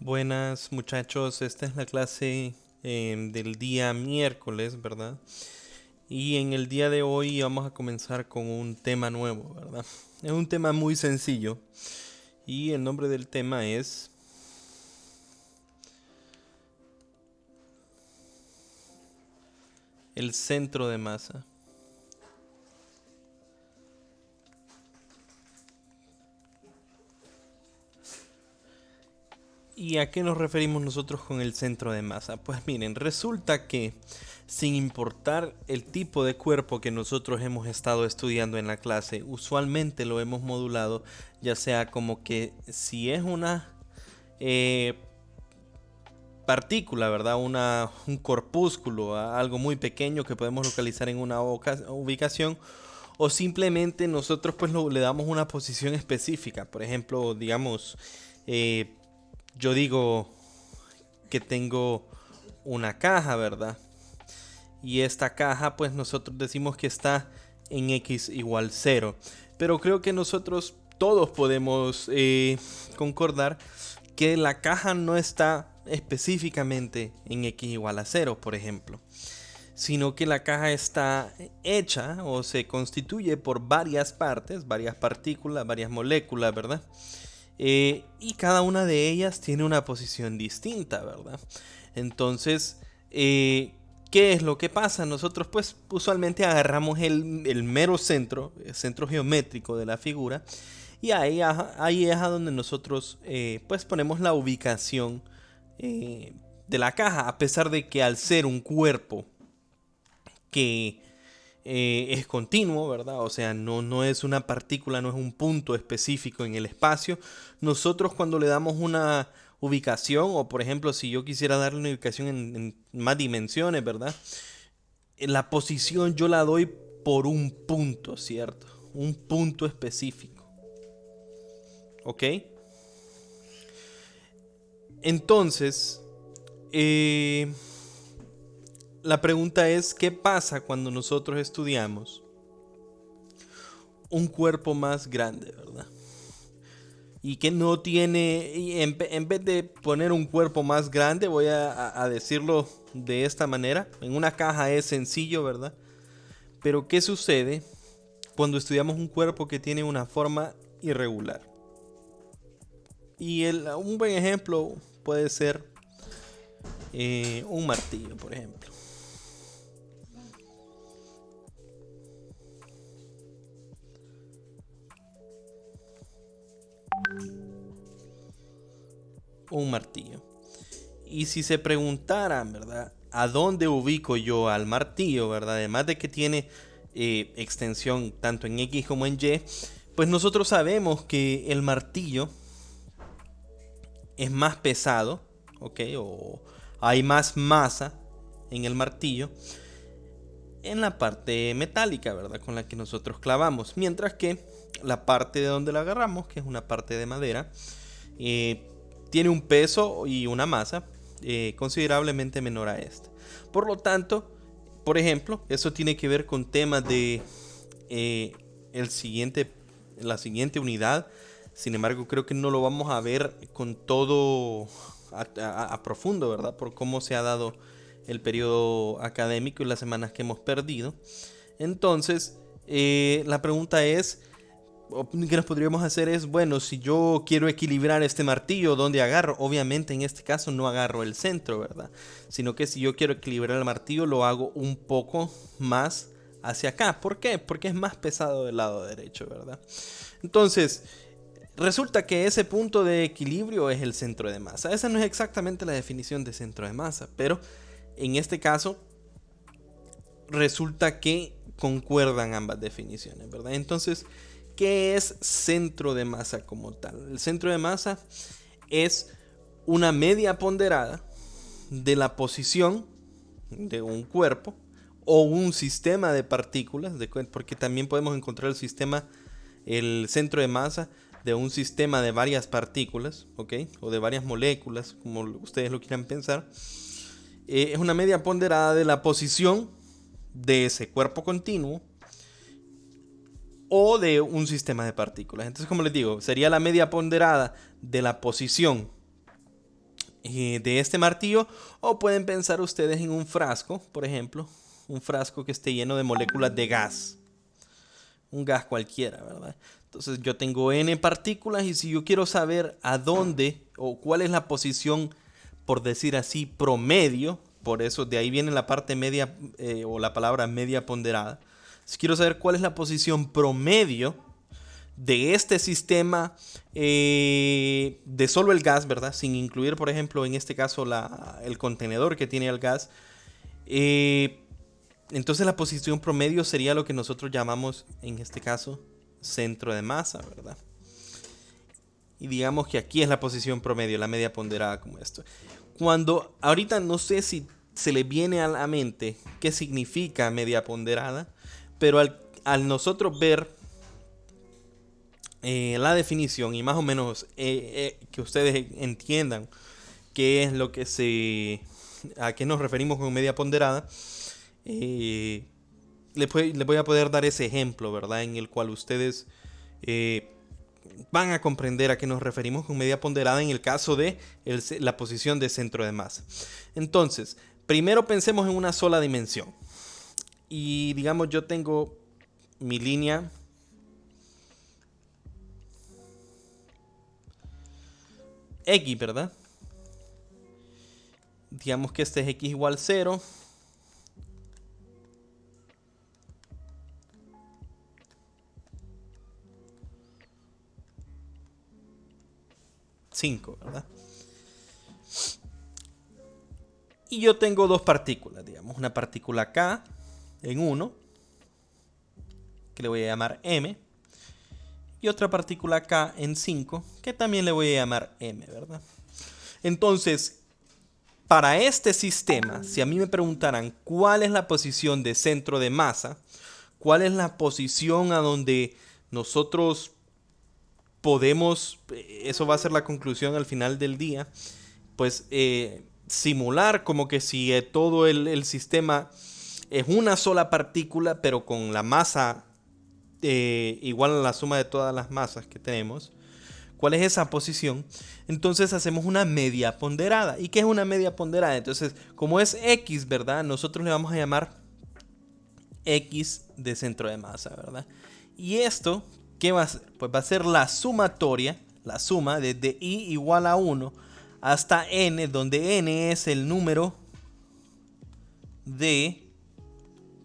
Buenas muchachos, esta es la clase del día miércoles, ¿verdad? Y en el día de hoy vamos a comenzar con un tema nuevo, ¿verdad? Es un tema muy sencillo y el nombre del tema es el centro de masa. ¿Y a qué nos referimos nosotros con el centro de masa? Pues miren, resulta que sin importar el tipo de cuerpo que nosotros hemos estado estudiando en la clase, usualmente lo hemos modulado, ya sea como que si es una eh, partícula, ¿verdad? Un corpúsculo, algo muy pequeño que podemos localizar en una ubicación, o simplemente nosotros pues le damos una posición específica. Por ejemplo, digamos, eh, yo digo que tengo una caja, ¿verdad? Y esta caja pues nosotros decimos que está en x igual 0. Pero creo que nosotros todos podemos concordar que la caja no está específicamente en x igual a 0, por ejemplo, sino que la caja está hecha o se constituye por varias partes, varias partículas, varias moléculas, ¿verdad? Y cada una de ellas tiene una posición distinta, ¿verdad? Entonces, ¿qué es lo que pasa? Nosotros pues usualmente agarramos el mero centro, el centro geométrico de la figura, y ahí es a donde nosotros pues ponemos la ubicación de la caja, a pesar de que al ser un cuerpo que es continuo, ¿verdad? O sea, no es una partícula, no es un punto específico en el espacio. Nosotros cuando le damos una ubicación, o por ejemplo, si yo quisiera darle una ubicación en más dimensiones, ¿verdad? La posición yo la doy por un punto, ¿cierto? Un punto específico, ¿ok? Entonces, eh, la pregunta es, ¿qué pasa cuando nosotros estudiamos un cuerpo más grande, ¿verdad? Y que no tiene, y en vez de poner un cuerpo más grande, voy a decirlo de esta manera, en una caja es sencillo, ¿verdad? Pero ¿qué sucede cuando estudiamos un cuerpo que tiene una forma irregular? Y un buen ejemplo puede ser un martillo, por ejemplo. Un martillo. Y si se preguntaran, ¿verdad? ¿A dónde ubico yo al martillo, ¿verdad? Además de que tiene extensión tanto en X como en Y, pues nosotros sabemos que el martillo es más pesado, ¿ok? O hay más masa en el martillo en la parte metálica, ¿verdad? Con la que nosotros clavamos. Mientras que la parte de donde la agarramos, que es una parte de madera, eh, tiene un peso y una masa considerablemente menor a esta. Por lo tanto, por ejemplo, eso tiene que ver con temas de eh, el siguiente, la siguiente unidad. Sin embargo, creo que no lo vamos a ver con todo a profundo, ¿verdad? Por cómo se ha dado el periodo académico y las semanas que hemos perdido. Entonces, la pregunta es, que nos podríamos hacer es, bueno, si yo quiero equilibrar este martillo, ¿dónde agarro? Obviamente en este caso no agarro el centro, ¿verdad? Sino que si yo quiero equilibrar el martillo, lo hago un poco más hacia acá. ¿Por qué? Porque es más pesado del lado derecho, ¿verdad? Entonces, resulta que ese punto de equilibrio es el centro de masa. Esa no es exactamente la definición de centro de masa, pero en este caso resulta que concuerdan ambas definiciones, ¿verdad? Entonces, ¿qué es centro de masa como tal? El centro de masa es una media ponderada de la posición de un cuerpo o un sistema de partículas, porque también podemos encontrar el centro de masa de un sistema de varias partículas, ¿ok? O de varias moléculas, como ustedes lo quieran pensar. Es una media ponderada de la posición de ese cuerpo continuo o de un sistema de partículas. Entonces, como les digo, sería la media ponderada de la posición de este martillo, o pueden pensar ustedes en un frasco, por ejemplo, un frasco que esté lleno de moléculas de gas, un gas cualquiera, ¿verdad? Entonces yo tengo n partículas y si yo quiero saber a dónde o cuál es la posición, por decir así, promedio, por eso de ahí viene la parte media o la palabra media ponderada. Si quiero saber cuál es la posición promedio de este sistema de solo el gas, ¿verdad? Sin incluir, por ejemplo, en este caso el contenedor que tiene el gas. Entonces la posición promedio sería lo que nosotros llamamos, en este caso, centro de masa, ¿verdad? Y digamos que aquí es la posición promedio, la media ponderada como esto. Cuando ahorita no sé si se le viene a la mente qué significa media ponderada, pero al nosotros ver la definición y más o menos que ustedes entiendan qué es lo que a qué nos referimos con media ponderada, les voy a poder dar ese ejemplo, ¿verdad? En el cual ustedes van a comprender a qué nos referimos con media ponderada en el caso de la posición de centro de masa. Entonces, primero pensemos en una sola dimensión. Y digamos, yo tengo mi línea X, ¿verdad? Digamos que este es X igual 0. ¿Verdad? Y yo tengo dos partículas, digamos, una partícula K en 1, que le voy a llamar M, y otra partícula K en 5, que también le voy a llamar M, ¿verdad? Entonces, para este sistema, si a mí me preguntaran cuál es la posición de centro de masa, cuál es la posición a donde nosotros podemos, eso va a ser la conclusión al final del día, pues simular como que si todo el sistema es una sola partícula, pero con la masa igual a la suma de todas las masas que tenemos. ¿Cuál es esa posición? Entonces hacemos una media ponderada. ¿Y qué es una media ponderada? Entonces, como es X, ¿verdad? Nosotros le vamos a llamar X de centro de masa, ¿verdad? Y esto, ¿qué va a ser? Pues va a ser la sumatoria, la suma desde I igual a 1 hasta N, donde N es el número de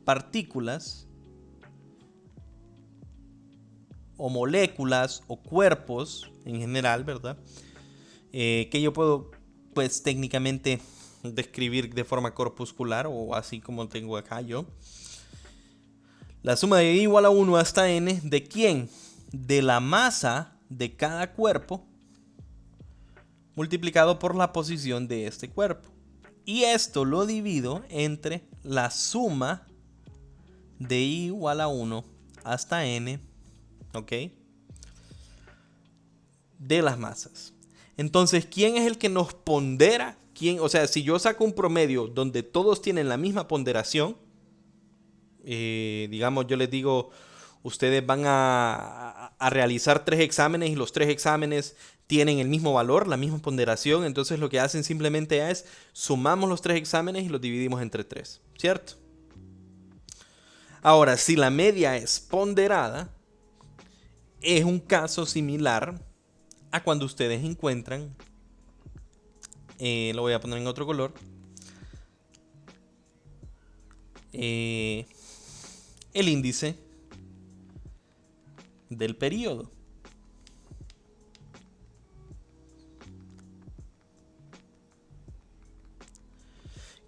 partículas o moléculas o cuerpos en general, ¿verdad? Que yo puedo, pues técnicamente describir de forma corpuscular o así como tengo acá yo. La suma de I igual a 1 hasta N, ¿de quién? De la masa de cada cuerpo multiplicado por la posición de este cuerpo. Y esto lo divido entre la suma de I igual a 1 hasta N, ¿ok? De las masas. Entonces, ¿quién es el que nos pondera? ¿Quién? O sea, si yo saco un promedio donde todos tienen la misma ponderación, digamos, yo les digo, ustedes van a realizar 3 exámenes y los 3 exámenes tienen el mismo valor, la misma ponderación, entonces lo que hacen simplemente es sumamos los 3 exámenes y los dividimos entre 3, ¿cierto? Ahora, si la media es ponderada, es un caso similar a cuando ustedes encuentran, lo voy a poner en otro color, el índice del periodo.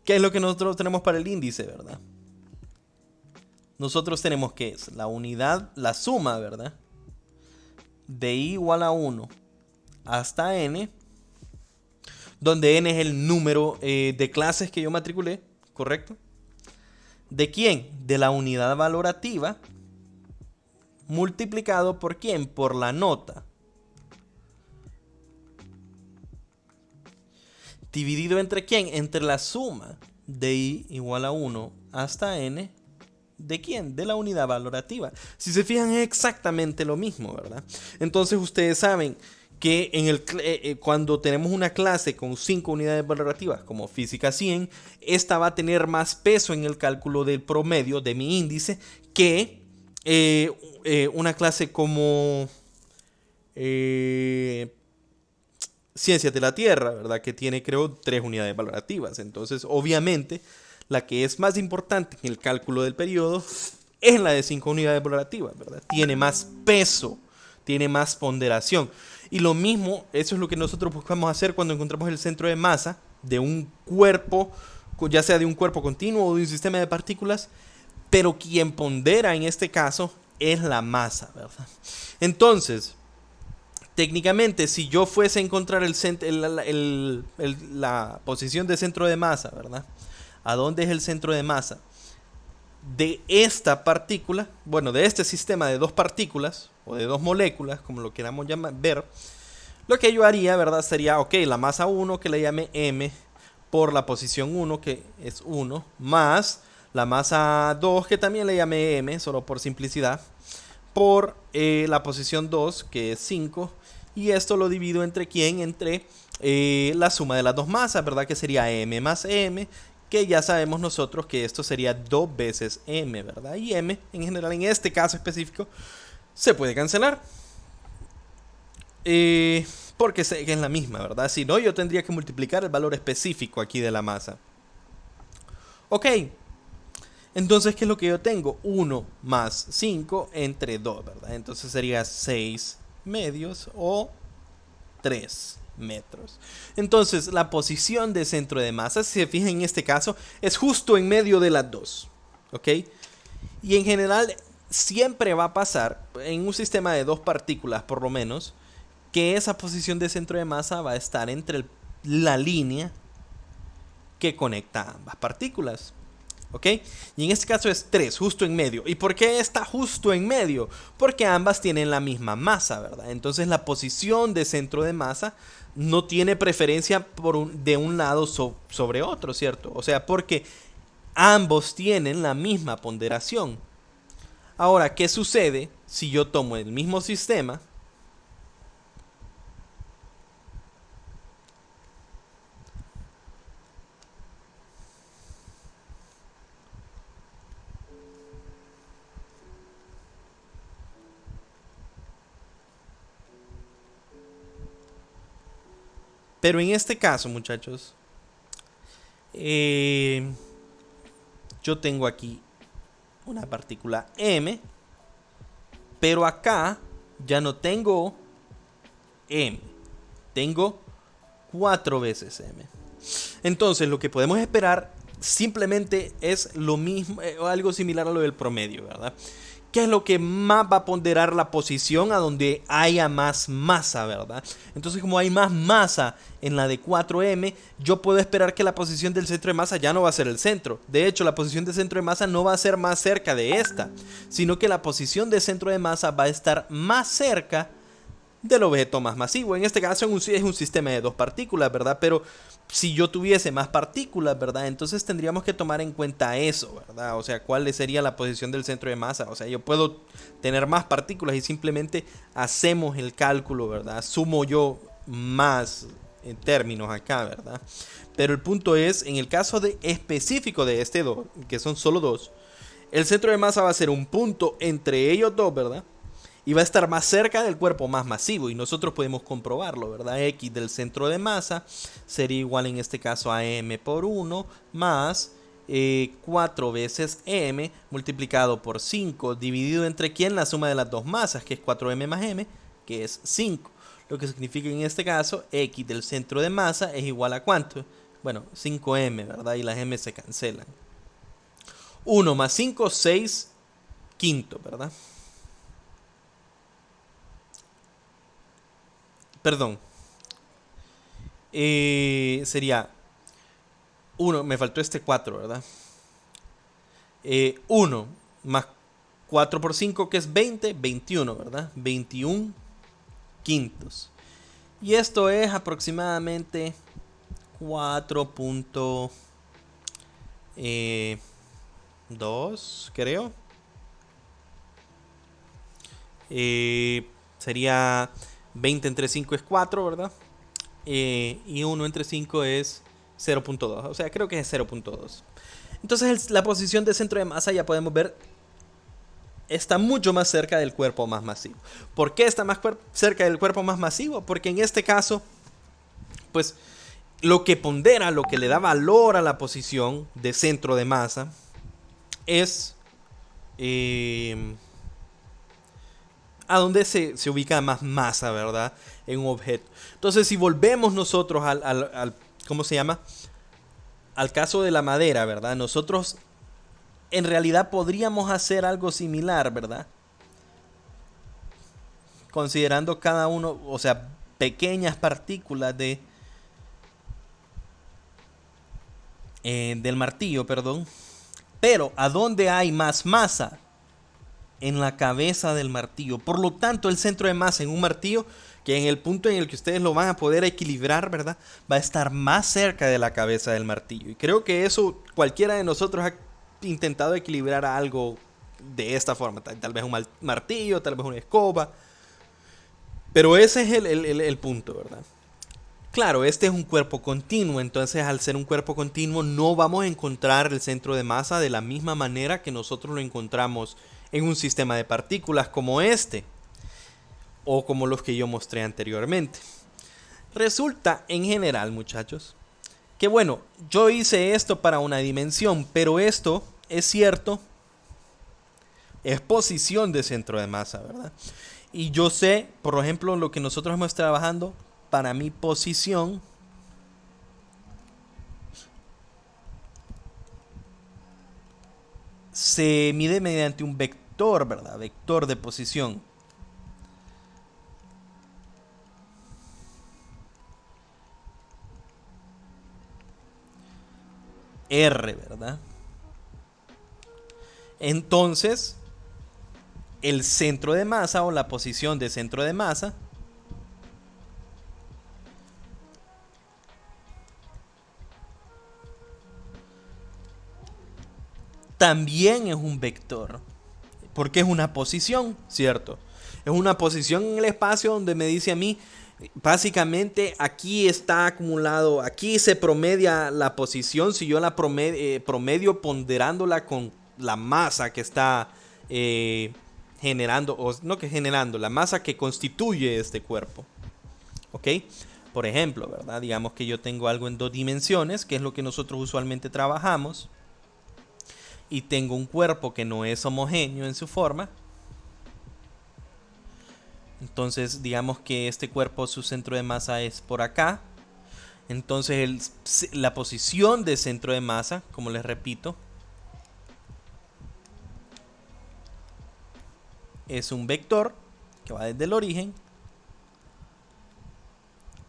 ¿Qué es lo que nosotros tenemos para el índice, verdad? Nosotros tenemos que es la unidad, la suma, ¿verdad? De I igual a 1 hasta N, donde N es el número de clases que yo matriculé, ¿correcto? ¿De quién? De la unidad valorativa multiplicado por quién? Por la nota. Dividido entre quién? Entre la suma de I igual a 1 hasta N. ¿De quién? De la unidad valorativa. Si se fijan es exactamente lo mismo, ¿verdad? Entonces ustedes saben que cuando tenemos una clase con 5 unidades valorativas, como física 100, esta va a tener más peso en el cálculo del promedio de mi índice que una clase como ciencias de la Tierra, ¿verdad? Que tiene, creo, 3 unidades valorativas. Entonces, obviamente, la que es más importante en el cálculo del periodo es la de 5 unidades valorativas, ¿verdad? Tiene más peso, tiene más ponderación. Y lo mismo, eso es lo que nosotros buscamos hacer cuando encontramos el centro de masa de un cuerpo, ya sea de un cuerpo continuo o de un sistema de partículas, pero quien pondera en este caso es la masa, ¿verdad? Entonces, técnicamente, si yo fuese a encontrar la posición de centro de masa, ¿verdad? ¿A dónde es el centro de masa? De esta partícula, bueno, de este sistema de dos partículas, o de dos moléculas, como lo queramos ver, lo que yo haría, ¿verdad? Sería, ok, la masa 1, que le llame M, por la posición 1, que es 1, más la masa 2, que también le llame M, solo por simplicidad, por la posición 2, que es 5, y esto lo divido entre quién, entre la suma de las dos masas, ¿verdad? Que sería M más M, que ya sabemos nosotros que esto sería 2 veces M, ¿verdad? Y M, en general, en este caso específico, se puede cancelar. Porque es la misma, ¿verdad? Si no, yo tendría que multiplicar el valor específico aquí de la masa. Ok. Entonces, ¿qué es lo que yo tengo? 1 más 5 entre 2, ¿verdad? Entonces sería 6 medios o 3 metros. Entonces, la posición de centro de masa, si se fijan en este caso, es justo en medio de las dos. ¿Ok? Y en general, siempre va a pasar, en un sistema de dos partículas por lo menos, que esa posición de centro de masa va a estar entre la línea que conecta ambas partículas. ¿Ok? Y en este caso es 3, justo en medio. ¿Y por qué está justo en medio? Porque ambas tienen la misma masa, ¿verdad? Entonces la posición de centro de masa no tiene preferencia de un lado sobre otro, ¿cierto? O sea, porque ambos tienen la misma ponderación. Ahora, ¿qué sucede si yo tomo el mismo sistema? Pero en este caso, muchachos, yo tengo aquí una partícula M, pero acá ya no tengo M, tengo 4 veces M. Entonces lo que podemos esperar simplemente es lo mismo, o algo similar a lo del promedio, ¿verdad? ¿Qué es lo que más va a ponderar la posición a donde haya más masa, ¿verdad? Entonces, como hay más masa en la de 4M, yo puedo esperar que la posición del centro de masa ya no va a ser el centro. De hecho, la posición de centro de masa no va a ser más cerca de esta, sino que la posición de centro de masa va a estar más cerca del objeto más masivo. En este caso es un sistema de dos partículas, ¿verdad? Pero si yo tuviese más partículas, ¿verdad? Entonces tendríamos que tomar en cuenta eso, ¿verdad? O sea, cuál sería la posición del centro de masa. O sea, yo puedo tener más partículas y simplemente hacemos el cálculo, ¿verdad? Sumo yo más en términos acá, ¿verdad? Pero el punto es, en el caso específico de este 2, que son solo dos, el centro de masa va a ser un punto entre ellos dos, ¿verdad? Y va a estar más cerca del cuerpo más masivo, y nosotros podemos comprobarlo, ¿verdad? X del centro de masa sería igual en este caso a M por 1 más 4 veces M multiplicado por 5 dividido entre quién, la suma de las dos masas, que es 4M más M, que es 5. Lo que significa en este caso X del centro de masa es igual a ¿cuánto? Bueno, 5M, ¿verdad? Y las M se cancelan. 1 más 5, 6 quinto, ¿verdad? Perdón. Sería 1, me faltó este 4, ¿verdad? 1 más 4 por 5, que es 20, 21, ¿verdad? 21 quintos. Y esto es aproximadamente 4.2, creo. Sería 20 entre 5 es 4, ¿verdad? Y 1 entre 5 es 0.2. O sea, creo que es 0.2. Entonces la posición de centro de masa, ya podemos ver, está mucho más cerca del cuerpo más masivo. ¿Por qué está más cerca del cuerpo más masivo? Porque en este caso, pues lo que pondera, lo que le da valor a la posición de centro de masa es a donde se ubica más masa, ¿verdad? En un objeto. Entonces, si volvemos nosotros ¿cómo se llama? Al caso de la madera, ¿verdad? Nosotros en realidad podríamos hacer algo similar, ¿verdad? Considerando cada uno, o sea, pequeñas partículas del martillo, perdón. Pero, ¿a dónde hay más masa? En la cabeza del martillo. Por lo tanto, el centro de masa en un martillo, que en el punto en el que ustedes lo van a poder equilibrar, ¿verdad? Va a estar más cerca de la cabeza del martillo. Y creo que eso cualquiera de nosotros ha intentado equilibrar algo de esta forma. Tal vez un martillo, tal vez una escoba. Pero ese es el punto, ¿verdad? Claro, este es un cuerpo continuo, entonces al ser un cuerpo continuo no vamos a encontrar el centro de masa de la misma manera que nosotros lo encontramos en un sistema de partículas como este o como los que yo mostré anteriormente. Resulta en general, muchachos, que bueno, yo hice esto para una dimensión, pero esto es cierto, es posición de centro de masa, ¿verdad? Y yo sé, por ejemplo, lo que nosotros hemos trabajando para mi posición se mide mediante un vector, ¿verdad? Vector de posición. R, ¿verdad? Entonces, el centro de masa o la posición de centro de masa también es un vector. Porque es una posición, ¿cierto? Es una posición en el espacio donde me dice a mí, básicamente aquí está acumulado, aquí se promedia la posición, si yo la promedio ponderándola con la masa que está generando, o no que generando, la masa que constituye este cuerpo. ¿Ok? Por ejemplo, ¿verdad? Digamos que yo tengo algo en 2 dimensiones, que es lo que nosotros usualmente trabajamos, y tengo un cuerpo que no es homogéneo en su forma. Entonces digamos que este cuerpo, su centro de masa es por acá. Entonces la posición de centro de masa, como les repito, es un vector que va desde el origen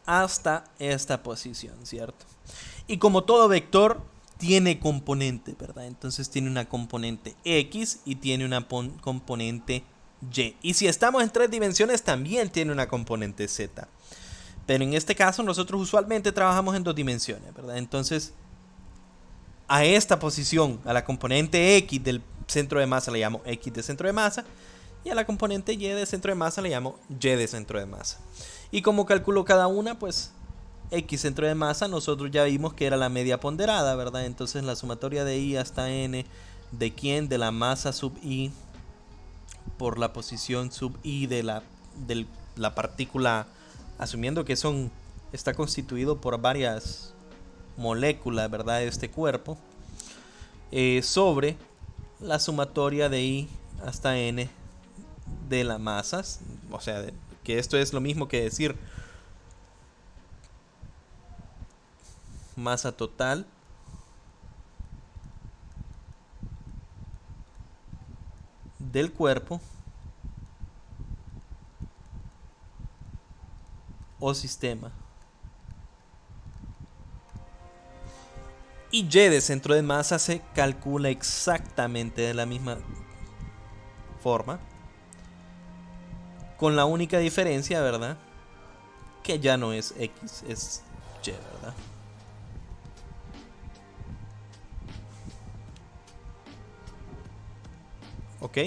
hasta esta posición, ¿cierto? Y como todo vector, tiene componente, ¿verdad? Entonces tiene una componente X y tiene una componente Y. Y si estamos en 3 dimensiones, también tiene una componente Z. Pero en este caso, nosotros usualmente trabajamos en 2 dimensiones, ¿verdad? Entonces, a esta posición, a la componente X del centro de masa, le llamo X de centro de masa. Y a la componente Y de centro de masa le llamo Y de centro de masa. Y como calculo cada una, pues X centro de masa, nosotros ya vimos que era la media ponderada, ¿verdad? Entonces la sumatoria de I hasta N, ¿de quién? De la masa sub I por la posición sub I de la partícula, asumiendo que está constituido por varias moléculas, ¿verdad? De este cuerpo, sobre la sumatoria de I hasta N de las masas, o sea, que esto es lo mismo que decir masa total del cuerpo o sistema. Y Y de centro de masa se calcula exactamente de la misma forma, con la única diferencia, ¿verdad? Que ya no es X, es Y, ¿verdad? ¿Ok?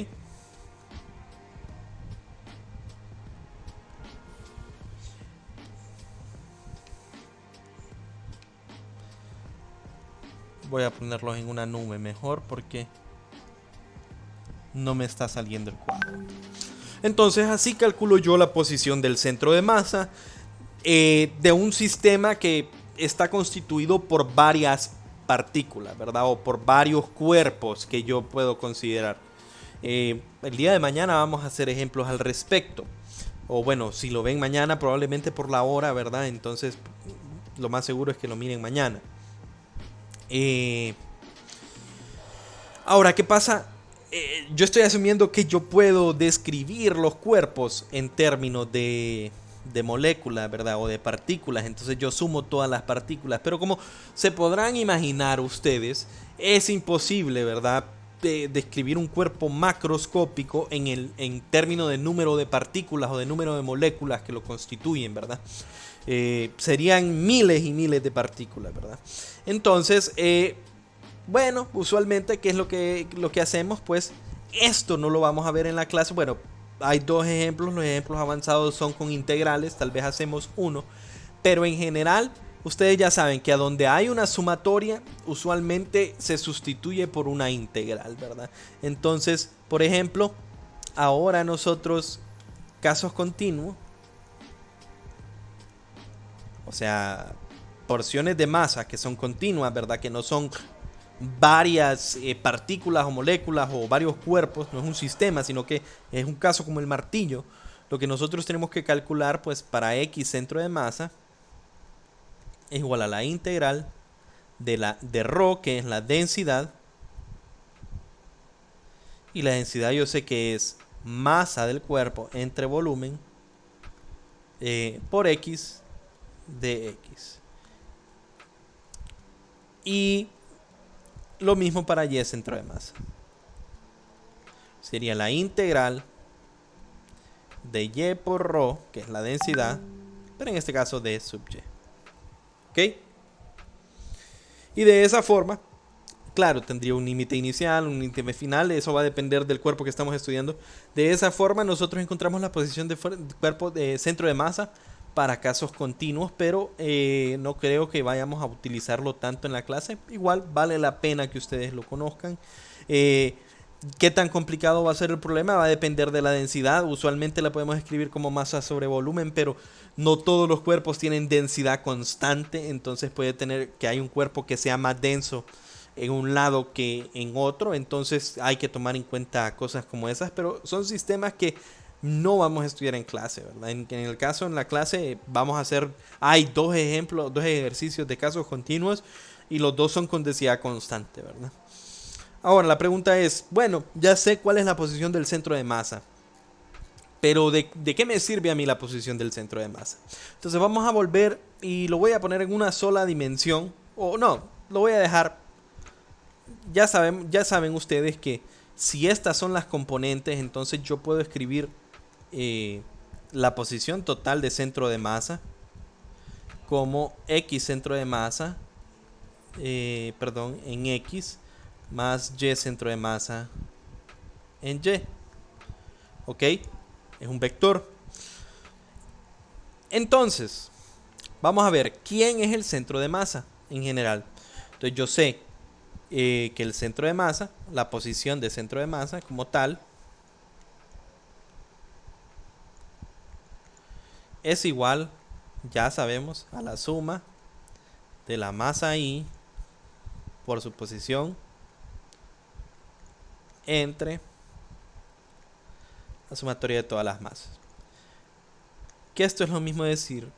Voy a ponerlos en una nube mejor porque no me está saliendo el cuadro. Entonces así calculo yo la posición del centro de masa de un sistema que está constituido por varias partículas, ¿verdad? O por varios cuerpos que yo puedo considerar. El día de mañana vamos a hacer ejemplos al respecto. O bueno, si lo ven mañana, probablemente por la hora, ¿verdad? Entonces, lo más seguro es que lo miren mañana. Ahora, ¿qué pasa? Yo estoy asumiendo que yo puedo describir los cuerpos en términos de moléculas, ¿verdad? O de partículas. Entonces yo sumo todas las partículas. Pero como se podrán imaginar ustedes, es imposible, ¿verdad? Describir un cuerpo macroscópico en términos de número de partículas o de número de moléculas que lo constituyen, ¿verdad? Serían miles y miles de partículas, ¿verdad? Entonces, bueno, usualmente, ¿qué es lo que hacemos? Pues esto no lo vamos a ver en la clase. Bueno, hay dos ejemplos. Los ejemplos avanzados son con integrales. Tal vez hacemos uno. Pero en general, ustedes ya saben que a donde hay una sumatoria, usualmente se sustituye por una integral, ¿verdad? Entonces, por ejemplo, ahora nosotros, casos continuos, o sea, porciones de masa que son continuas, ¿verdad? Que no son varias partículas o moléculas o varios cuerpos, no es un sistema, sino que es un caso como el martillo. Lo que nosotros tenemos que calcular, pues para X centro de masa es igual a la integral de ρ, que es la densidad, y la densidad yo sé que es masa del cuerpo entre volumen por X de X. Y lo mismo para Y centro de masa. Sería la integral de Y por ρ, que es la densidad, pero en este caso D sub Y. ¿Ok? Y de esa forma, claro, tendría un límite inicial, un límite final, eso va a depender del cuerpo que estamos estudiando. De esa forma nosotros encontramos la posición de cuerpo de centro de masa para casos continuos, pero no creo que vayamos a utilizarlo tanto en la clase. Igual vale la pena que ustedes lo conozcan. ¿Qué tan complicado va a ser el problema? Va a depender de la densidad. Usualmente la podemos escribir como masa sobre volumen, pero no todos los cuerpos tienen densidad constante. Entonces puede tener que hay un cuerpo que sea más denso en un lado que en otro. Entonces hay que tomar en cuenta cosas como esas, pero son sistemas que no vamos a estudiar en clase, ¿verdad? En el caso, en la clase vamos a hacer, hay dos ejemplos, dos ejercicios de casos continuos y los dos son con densidad constante, ¿verdad? Ahora la pregunta es, bueno, ya sé cuál es la posición del centro de masa, pero ¿de qué me sirve a mí la posición del centro de masa? Entonces vamos a volver y lo voy a poner en una sola dimensión, o no, lo voy a dejar, ya saben ustedes que si estas son las componentes, entonces yo puedo escribir la posición total de centro de masa como X centro de masa, en X más Y centro de masa en Y. ¿Ok? Es un vector. Entonces, vamos a ver quién es el centro de masa en general. Entonces yo sé que el centro de masa, la posición de centro de masa como tal, es igual, ya sabemos, a la suma de la masa I por su posición entre la sumatoria de todas las masas. Que esto es lo mismo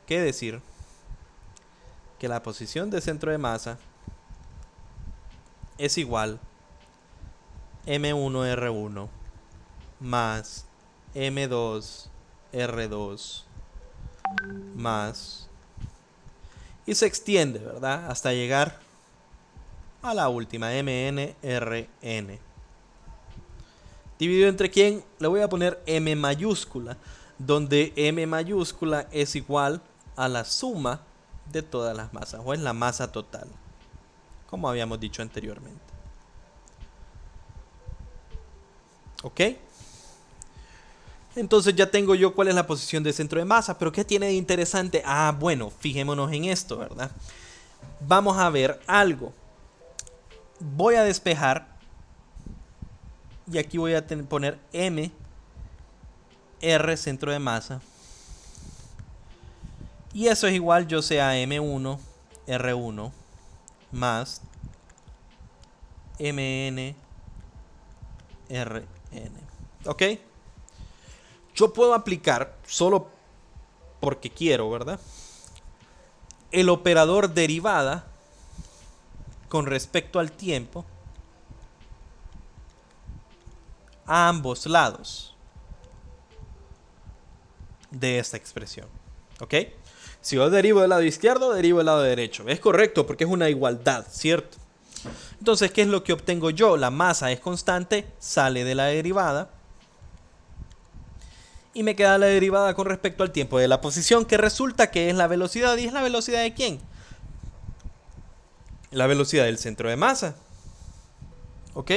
que decir que la posición de centro de masa es igual M1R1 más M2R2 más, y se extiende, ¿verdad? Hasta llegar a la última, MNRN. Dividido entre quién, le voy a poner M mayúscula, donde M mayúscula es igual a la suma de todas las masas, o es la masa total, como habíamos dicho anteriormente. ¿Ok? Entonces ya tengo yo cuál es la posición de centro de masa, pero ¿qué tiene de interesante? Ah, bueno, fijémonos en esto, ¿verdad? Vamos a ver algo. voy a despejar y aquí voy a poner M, R, centro de masa. Y eso es igual, yo sé, a M1, R1 más MN, RN. ¿Ok? Yo puedo aplicar, solo porque quiero, ¿verdad?, el operador derivada con respecto al tiempo a ambos lados de esta expresión. ¿Ok? Si yo derivo del lado izquierdo, derivo del lado derecho. Es correcto porque es una igualdad, ¿cierto? Entonces, ¿qué es lo que obtengo yo? La masa es constante, sale de la derivada. Y me queda la derivada con respecto al tiempo de la posición, que resulta que es la velocidad. ¿Y es la velocidad de quién? La velocidad del centro de masa. ¿Ok?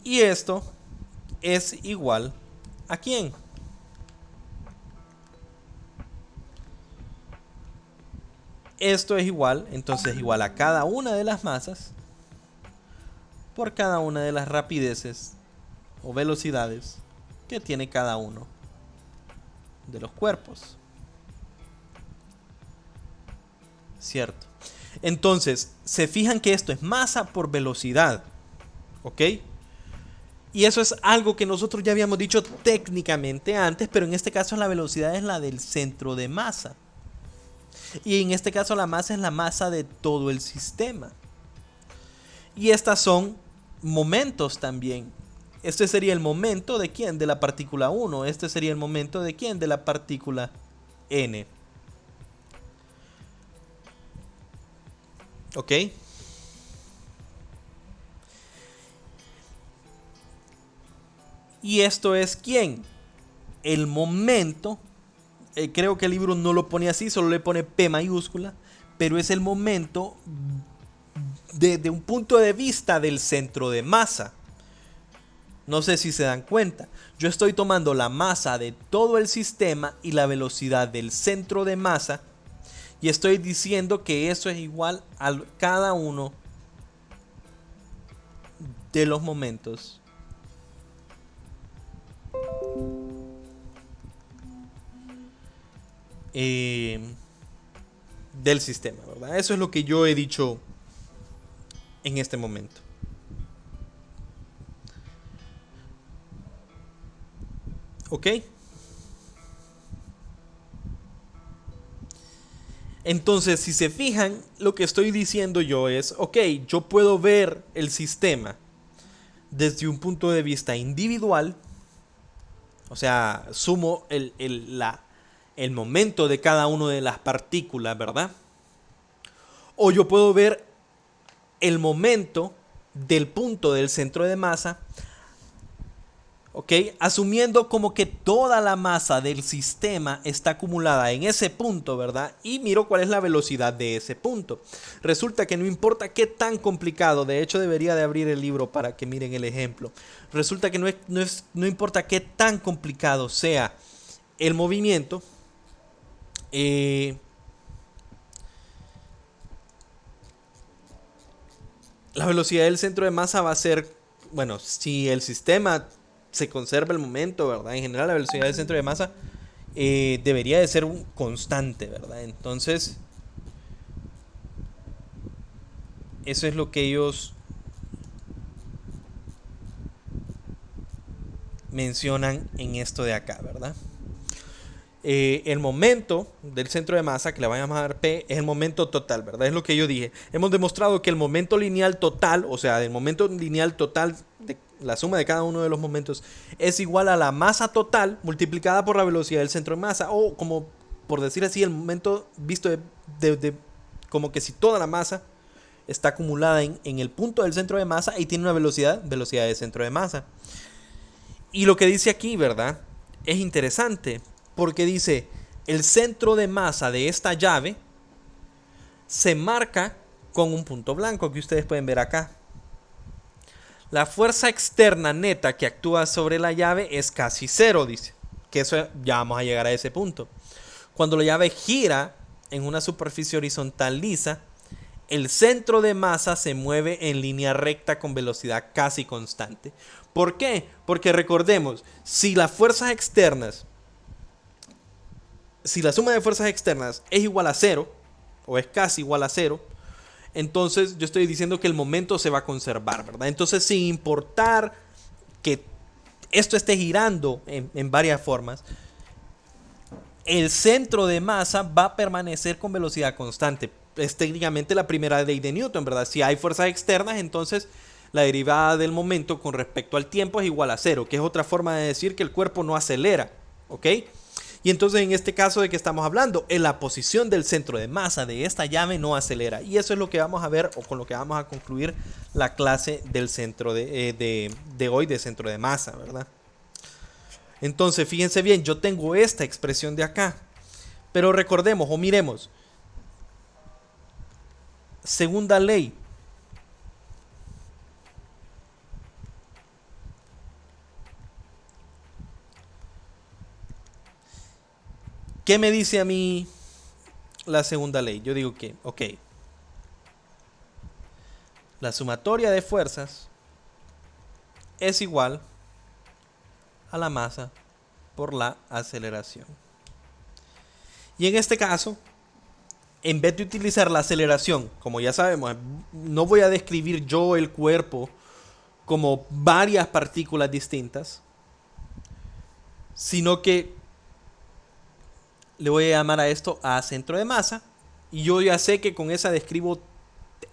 Y esto es igual ¿a quién? Esto es igual, entonces igual a cada una de las masas por cada una de las rapideces o velocidades que tiene cada uno de los cuerpos. ¿Cierto? Entonces, se fijan que esto es masa por velocidad. ¿Ok? Y eso es algo que nosotros ya habíamos dicho técnicamente antes, pero en este caso la velocidad es la del centro de masa. Y en este caso la masa es la masa de todo el sistema. Y estas son momentos también. Este sería el momento de quién? De la partícula 1. Este sería el momento de quién? De la partícula n. ¿Ok? Y esto es quién? El momento. Creo que el libro no lo pone así, solo le pone P mayúscula. Pero es el momento de un punto de vista del centro de masa. No sé si se dan cuenta. Yo estoy tomando la masa de todo el sistema y la velocidad del centro de masa. Y estoy diciendo que eso es igual a cada uno de los momentos del sistema, ¿verdad? Eso es lo que yo he dicho en este momento. ¿Ok? Entonces, si se fijan, lo que estoy diciendo yo es, ok, yo puedo ver el sistema desde un punto de vista individual, o sea, sumo el momento de cada una de las partículas, ¿verdad? O yo puedo ver el momento del punto del centro de masa, ¿ok? Asumiendo como que toda la masa del sistema está acumulada en ese punto, ¿verdad? Y miro cuál es la velocidad de ese punto. Resulta que no importa qué tan complicado, de hecho debería de abrir el libro para que miren el ejemplo. Resulta que no importa qué tan complicado sea el movimiento, la velocidad del centro de masa va a ser, bueno, si el sistema se conserva el momento, ¿verdad? En general la velocidad del centro de masa debería de ser un constante, ¿verdad? Entonces, eso es lo que ellos mencionan en esto de acá, ¿verdad? El momento del centro de masa, que le vamos a llamar P, es el momento total, ¿verdad? Es lo que yo dije. Hemos demostrado que el momento lineal total, o sea, el momento lineal total, de la suma de cada uno de los momentos, es igual a la masa total multiplicada por la velocidad del centro de masa, o como por decir así, el momento visto como que si toda la masa está acumulada en el punto del centro de masa y tiene una velocidad de centro de masa. Y lo que dice aquí, ¿verdad? Es interesante. Porque dice, el centro de masa de esta llave se marca con un punto blanco que ustedes pueden ver acá. La fuerza externa neta que actúa sobre la llave es casi cero, dice. Que eso ya vamos a llegar a ese punto. Cuando la llave gira en una superficie horizontal lisa, el centro de masa se mueve en línea recta con velocidad casi constante. ¿Por qué? Porque recordemos, si la suma de fuerzas externas es igual a cero, o es casi igual a cero, entonces yo estoy diciendo que el momento se va a conservar, ¿verdad? Entonces, sin importar que esto esté girando en varias formas, el centro de masa va a permanecer con velocidad constante. Es técnicamente la primera ley de Newton, ¿verdad? Si hay fuerzas externas, entonces la derivada del momento con respecto al tiempo es igual a cero, que es otra forma de decir que el cuerpo no acelera, ¿ok? Y entonces en este caso de que estamos hablando, en la posición del centro de masa de esta llave no acelera. Y eso es lo que vamos a ver o con lo que vamos a concluir la clase del centro de hoy de centro de masa, ¿verdad? Entonces fíjense bien, yo tengo esta expresión de acá. Pero recordemos o miremos. Segunda ley. ¿Qué me dice a mí la segunda ley? Yo digo que, ok, la sumatoria de fuerzas es igual a la masa por la aceleración. Y en este caso, en vez de utilizar la aceleración, como ya sabemos, no voy a describir yo el cuerpo como varias partículas distintas, sino que le voy a llamar a esto a centro de masa. Y yo ya sé que con esa describo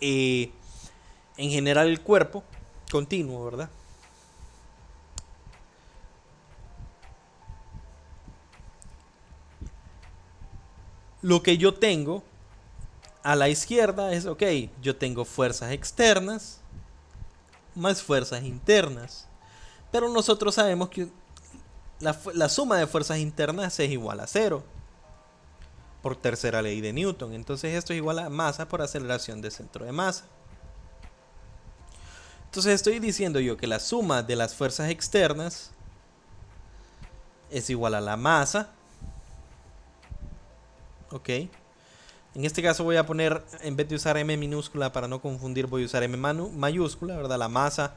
en general el cuerpo continuo, ¿verdad? Lo que yo tengo a la izquierda es, ok, yo tengo fuerzas externas más fuerzas internas. Pero nosotros sabemos que la suma de fuerzas internas es igual a cero por tercera ley de Newton. Entonces esto es igual a masa por aceleración de centro de masa. Entonces estoy diciendo yo que la suma de las fuerzas externas es igual a la masa. Ok. En este caso voy a poner, en vez de usar m minúscula para no confundir, voy a usar m mayúscula, ¿verdad? La masa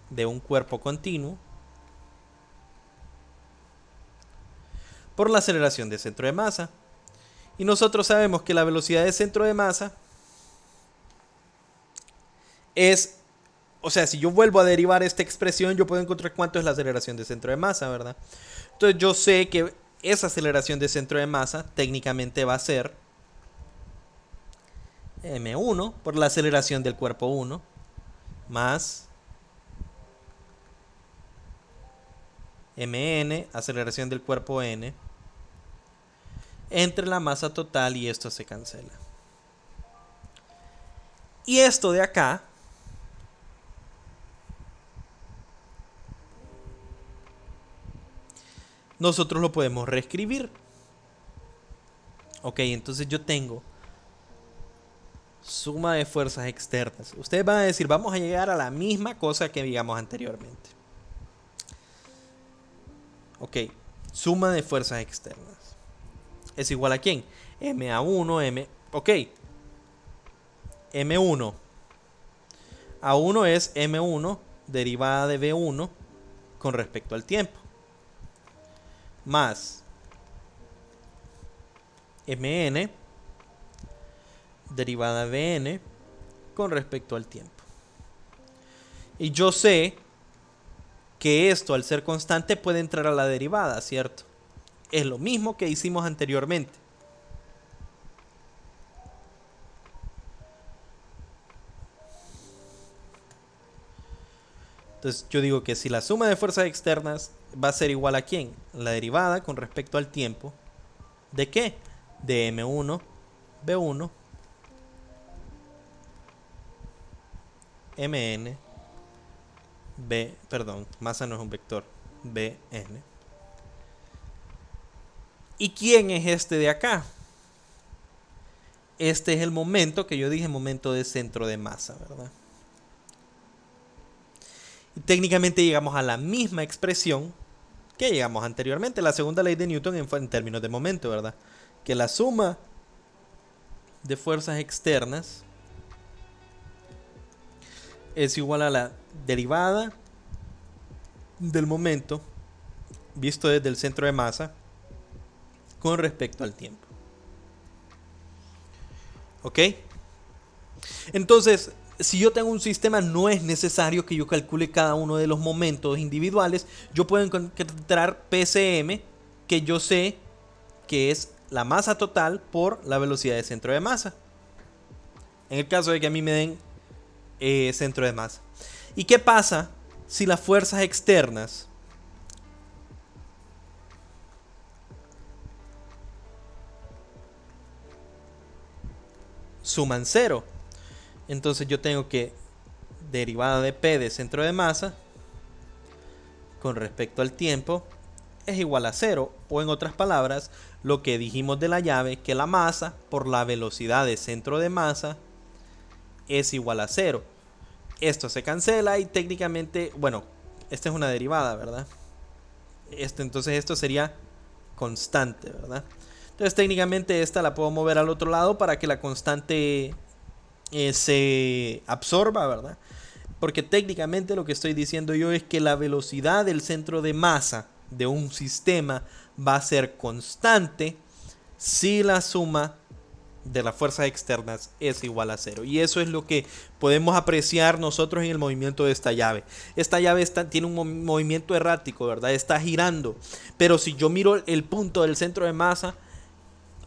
de un cuerpo continuo por la aceleración de centro de masa. Y nosotros sabemos que la velocidad de centro de masa es, o sea, si yo vuelvo a derivar esta expresión, yo puedo encontrar cuánto es la aceleración de centro de masa, ¿verdad? Entonces yo sé que esa aceleración de centro de masa técnicamente va a ser m1 por la aceleración del cuerpo 1 más mn, aceleración del cuerpo n, entre la masa total, y esto se cancela. Y esto de acá nosotros lo podemos reescribir. Ok, entonces yo tengo suma de fuerzas externas. Ustedes van a decir, vamos a llegar a la misma cosa que digamos anteriormente. Ok, suma de fuerzas externas es igual a ¿quién? MA1, ok. M1. A1 es M1 derivada de B1 con respecto al tiempo. Más Mn derivada de N con respecto al tiempo. Y yo sé que esto, al ser constante, puede entrar a la derivada, ¿cierto? Es lo mismo que hicimos anteriormente. Entonces yo digo que si la suma de fuerzas externas va a ser igual a ¿quién? La derivada con respecto al tiempo. ¿De qué? De M1, B1, Mn, masa no es un vector, Bn. ¿Y quién es este de acá? Este es el momento que yo dije, momento de centro de masa, ¿verdad? Y técnicamente llegamos a la misma expresión que llegamos anteriormente, la segunda ley de Newton en términos de momento, ¿verdad? Que la suma de fuerzas externas es igual a la derivada del momento visto desde el centro de masa con respecto al tiempo. ¿Ok? Entonces, si yo tengo un sistema, no es necesario que yo calcule cada uno de los momentos individuales. Yo puedo encontrar PCM, que yo sé que es la masa total por la velocidad de centro de masa. En el caso de que a mí me den centro de masa. ¿Y qué pasa si las fuerzas externas suman 0? Entonces yo tengo que derivada de P de centro de masa con respecto al tiempo es igual a 0. O en otras palabras, lo que dijimos de la llave, que la masa por la velocidad de centro de masa es igual a 0. Esto se cancela y técnicamente, bueno, esta es una derivada, ¿verdad? Entonces esto sería constante, ¿verdad? Entonces técnicamente esta la puedo mover al otro lado para que la constante se absorba, ¿verdad? Porque técnicamente lo que estoy diciendo yo es que la velocidad del centro de masa de un sistema va a ser constante si la suma de las fuerzas externas es igual a 0. Y eso es lo que podemos apreciar nosotros en el movimiento de esta llave. Esta llave tiene un movimiento errático, ¿verdad? Está girando. Pero si yo miro el punto del centro de masa,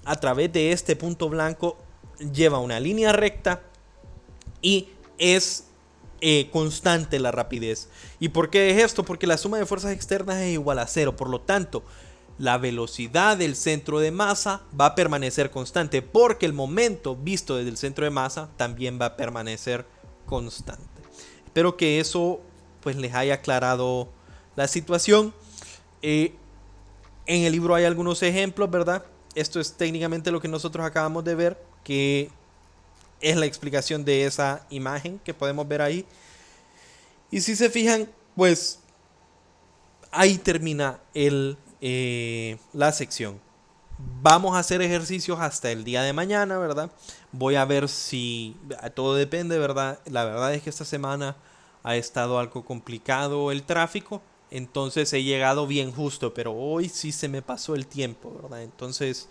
a través de este punto blanco, lleva una línea recta y es constante la rapidez. ¿Y por qué es esto? Porque la suma de fuerzas externas es igual a 0. Por lo tanto, la velocidad del centro de masa va a permanecer constante, porque el momento visto desde el centro de masa también va a permanecer constante. Espero que eso pues les haya aclarado la situación. En el libro hay algunos ejemplos, ¿verdad? Esto es técnicamente lo que nosotros acabamos de ver, que es la explicación de esa imagen que podemos ver ahí. Y si se fijan, pues ahí termina la sección. Vamos a hacer ejercicios hasta el día de mañana, ¿verdad? Voy a ver si todo depende, ¿verdad? La verdad es que esta semana ha estado algo complicado el tráfico, entonces he llegado bien justo, pero hoy sí se me pasó el tiempo, ¿verdad? Entonces,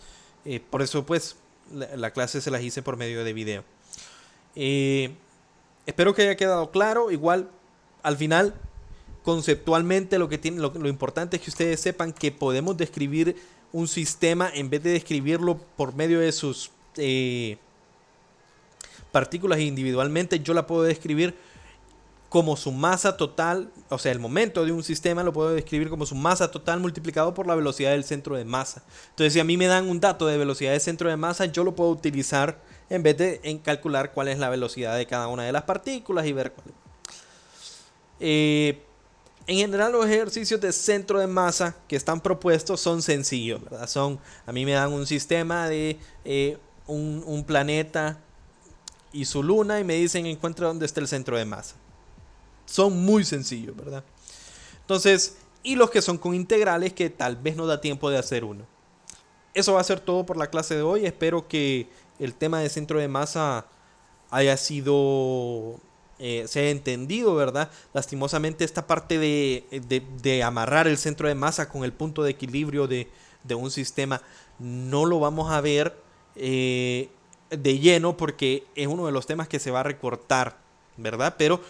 por eso pues la clase se las hice por medio de video. Espero que haya quedado claro. Igual, al final, conceptualmente lo importante es que ustedes sepan que podemos describir un sistema en vez de describirlo por medio de sus partículas individualmente. Yo la puedo describir como su masa total, o sea, el momento de un sistema lo puedo describir como su masa total multiplicado por la velocidad del centro de masa. Entonces, si a mí me dan un dato de velocidad de centro de masa, yo lo puedo utilizar en vez de calcular cuál es la velocidad de cada una de las partículas y ver cuál. En general, los ejercicios de centro de masa que están propuestos son sencillos, ¿verdad? A mí me dan un sistema de un planeta y su luna y me dicen encuentra dónde está el centro de masa. Son muy sencillos, ¿verdad? Entonces, y los que son con integrales que tal vez no da tiempo de hacer uno. Eso va a ser todo por la clase de hoy. Espero que el tema de centro de masa haya sido se haya entendido, ¿verdad? Lastimosamente esta parte de amarrar el centro de masa con el punto de equilibrio de un sistema no lo vamos a ver de lleno, porque es uno de los temas que se va a recortar, ¿verdad? Pero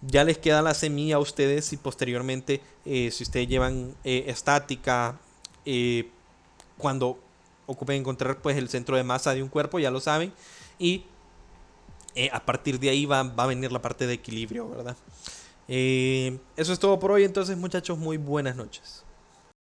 ya les queda la semilla a ustedes y posteriormente si ustedes llevan estática, cuando ocupen encontrar pues el centro de masa de un cuerpo, ya lo saben, y a partir de ahí va a venir la parte de equilibrio, ¿verdad? Eso es todo por hoy, entonces muchachos, muy buenas noches.